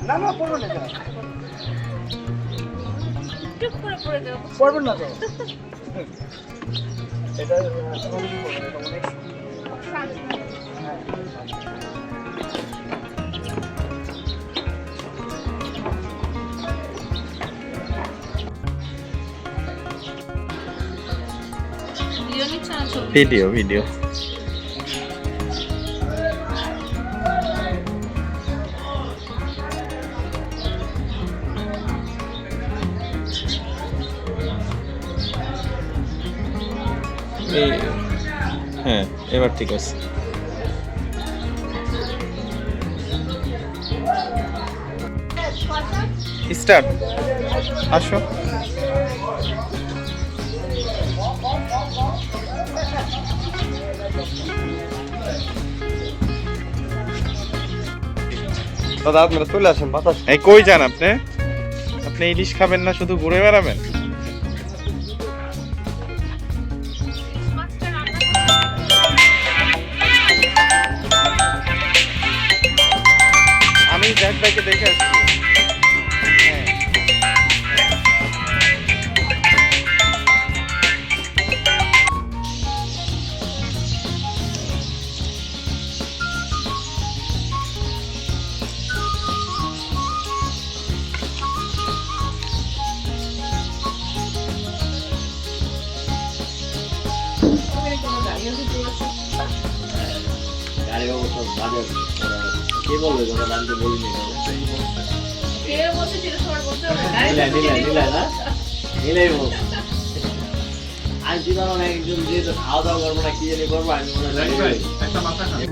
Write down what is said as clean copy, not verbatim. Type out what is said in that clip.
না না পড়বো না কেন? চুপ করে পড়ে যাও। পড়বেন না তো। এটা অনেক বড়, এটা অনেক ভিডিও নিচ্ছে না ছবি? ভিডিও ভিডিও এই হ্যাঁ এবার ঠিক আছে। স্টার্ট আসো। দাদা আপনারা চলে আসেন বাতাস। এই কই যান আপনি? আপনি ইলিশ খাবেন না, শুধু ঘুরে বেড়াবেন? মাছটা রান্না আমি জ্যাক ভাইকে দেখে আসছি। হ্যাঁ গাড়ি অবশ্য বাজে কে বলবে যখন আমি তো বলিনি কে বসেছিল সবার বলতে হবে? নিলাই না নিলাই বল আমি চিন্তা একজন যেহেতু খাওয়া দাওয়া করবো না কি জানি করবো আমি মনে হয়